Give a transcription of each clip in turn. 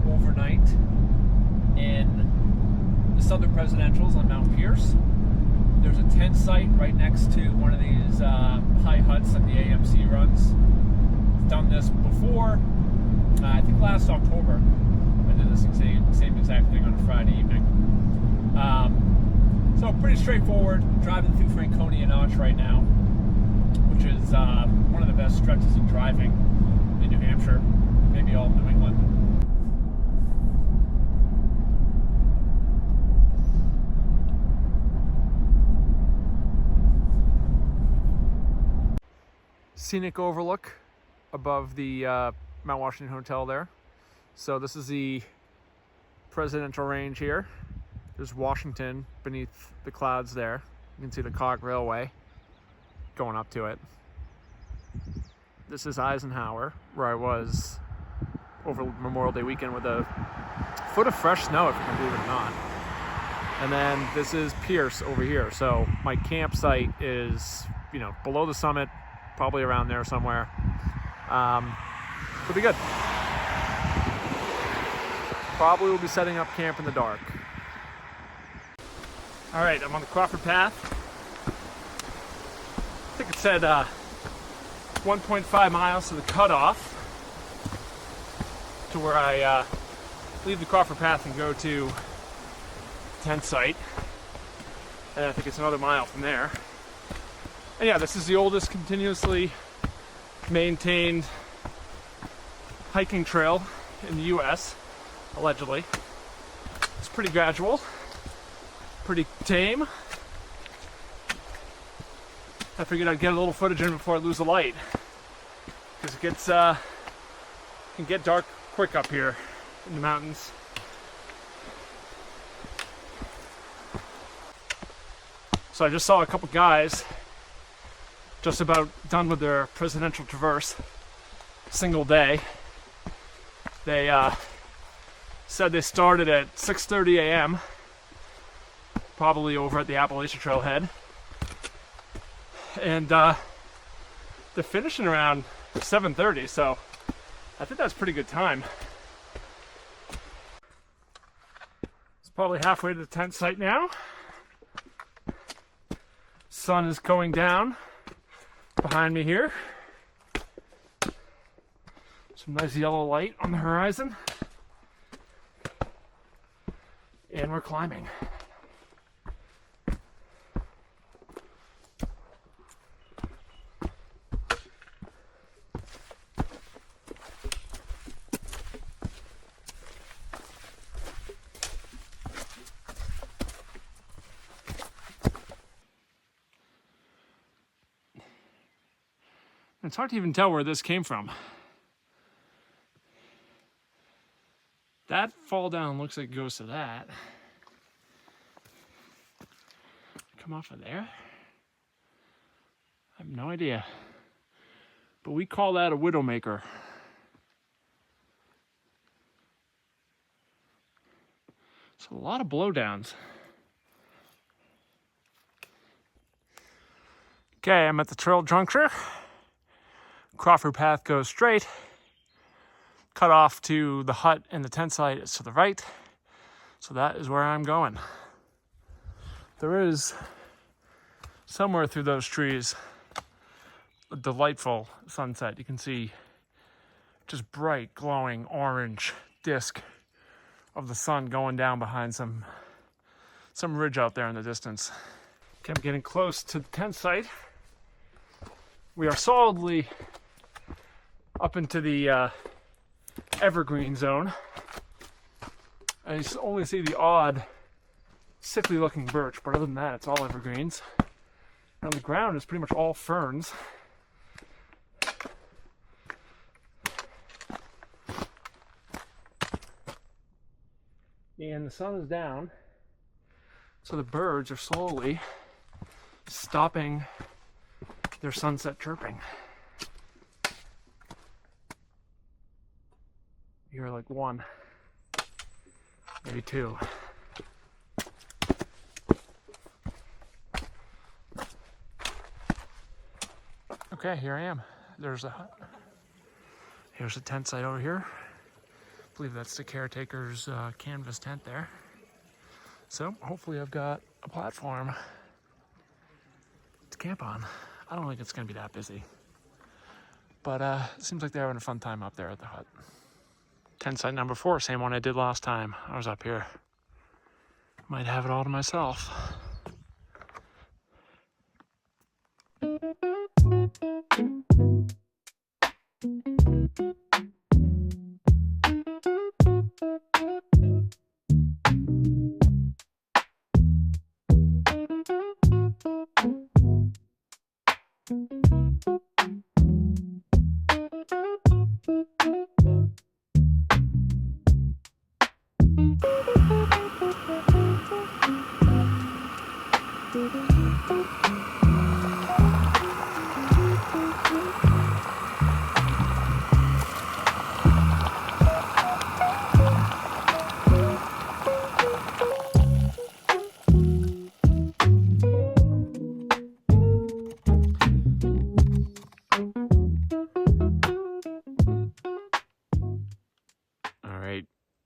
overnight in the Southern Presidentials on Mount Pierce. There's a tent site right next to one of these high huts that the AMC runs. I've done this before, I think last October. I did this same exact thing on a Friday evening. So pretty straightforward. Driving through Franconia Notch right now, which is one of the best stretches of driving in New Hampshire, maybe all of New England. Scenic overlook above the Mount Washington Hotel there. So this is the presidential range here. There's Washington beneath the clouds there. You can see the Cog Railway going up to it. This is Eisenhower, where I was over Memorial Day weekend with a foot of fresh snow, if you can believe it or not. And then this is Pierce over here. So my campsite is, below the summit, probably around there somewhere. Pretty good. Probably will be setting up camp in the dark. All right, I'm on the Crawford Path. I think it said 1.5 miles to the cutoff, to where I leave the Crawford Path and go to the tent site. And I think it's another mile from there. And yeah, this is the oldest continuously maintained hiking trail in the US, allegedly. It's pretty gradual, pretty tame. I figured I'd get a little footage in before I lose the light, because it gets can get dark quick up here in the mountains. So I just saw a couple guys just about done with their presidential traverse, single day. They said they started at 6:30 a.m., probably over at the Appalachian Trailhead. And they're finishing around 7:30, so I think that's a pretty good time. It's probably halfway to the tent site now. Sun is going down behind me here. Some nice yellow light on the horizon. And we're climbing. It's hard to even tell where this came from. That fall down looks like it goes to that. Come off of there? I have no idea. But we call that a widowmaker. So a lot of blowdowns. Okay, I'm at the trail juncture. Crawford Path goes straight. Cut off to the hut and the tent site is to the right. So that is where I'm going. There is, somewhere through those trees, a delightful sunset. You can see just bright, glowing orange disc of the sun going down behind some ridge out there in the distance. Okay, I'm getting close to the tent site. We are solidly up into the evergreen zone. I only see the odd sickly looking birch, but other than that it's all evergreens. And on the ground is pretty much all ferns. And the sun is down, so the birds are slowly stopping their sunset chirping. You're like one, maybe two. Okay, here I am. There's a hut. Here's the tent site over here. I believe that's the caretaker's canvas tent there. So hopefully I've got a platform to camp on. I don't think it's gonna be that busy, but it seems like they're having a fun time up there at the hut. Tent site number 4, same one I did last time I was up here. Might have it all to myself.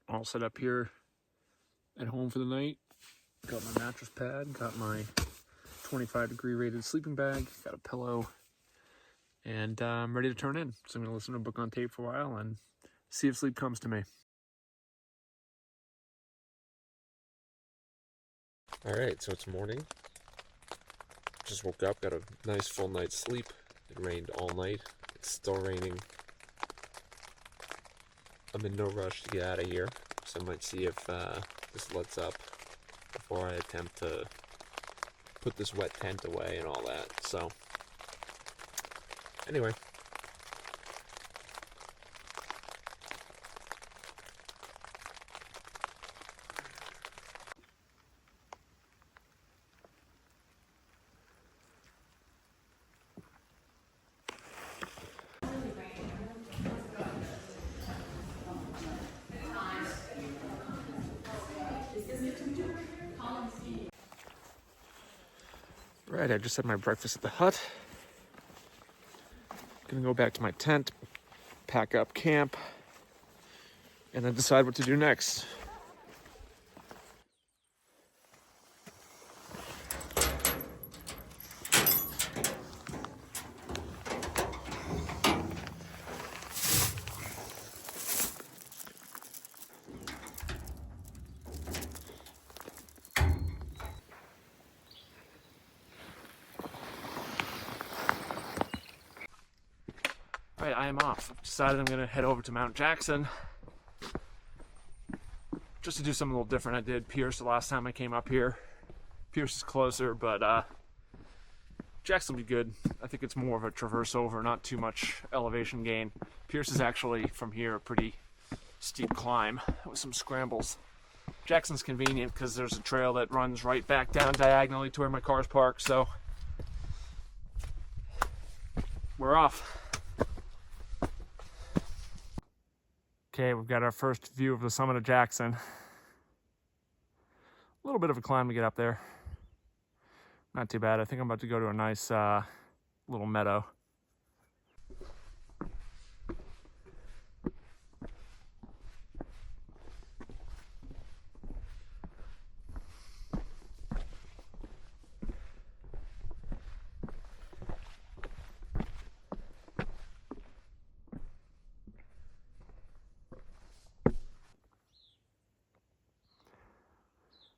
All set up here at home for the night. Got my mattress pad, got my 25-degree rated sleeping bag, got a pillow, and I'm ready to turn in. So I'm going to listen to a book on tape for a while and see if sleep comes to me. Alright, so it's morning. Just woke up, got a nice full night's sleep. It rained all night. It's still raining. I'm in no rush to get out of here, so I might see if this lets up before I attempt to put this wet tent away and all that. So, anyway. Right, I just had my breakfast at the hut. Gonna go back to my tent, pack up camp, and then decide what to do next. Right, I am off. I've decided I'm gonna head over to Mount Jackson just to do something a little different. I did Pierce the last time I came up here. Pierce is closer, but Jackson will be good. I think it's more of a traverse over, not too much elevation gain. Pierce is actually, from here, a pretty steep climb with some scrambles. Jackson's convenient because there's a trail that runs right back down diagonally to where my car's parked, so we're off. Okay, we've got our first view of the summit of Jackson. A little bit of a climb to get up there. Not too bad. I think I'm about to go to a nice little meadow.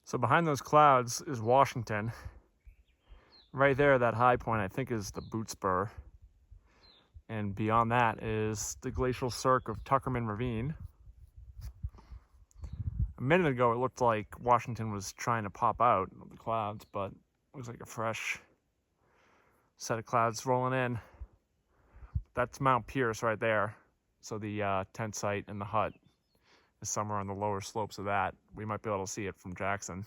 So behind those clouds is Washington. Right there, that high point, I think, is the Boot Spur. And beyond that is the glacial cirque of Tuckerman Ravine. A minute ago, it looked like Washington was trying to pop out of the clouds, but looks like a fresh set of clouds rolling in. That's Mount Pierce right there. So the tent site and the hut is somewhere on the lower slopes of that. We might be able to see it from Jackson.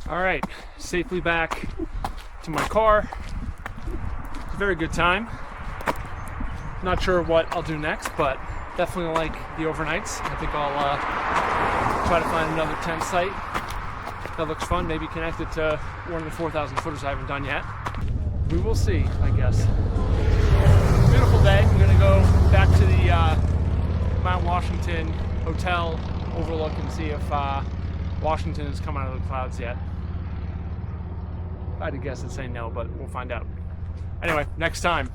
All right, safely back to my car. It's a very good time. Not sure what I'll do next, but definitely like the overnights. I think I'll try to find another tent site that looks fun, maybe connected to one of the 4,000 footers I haven't done yet. We will see, I guess. Beautiful day. I'm gonna go back to the Mount Washington hotel overlook and see if Washington has come out of the clouds yet. If I had to guess, I'd say no, but we'll find out. Anyway, next time.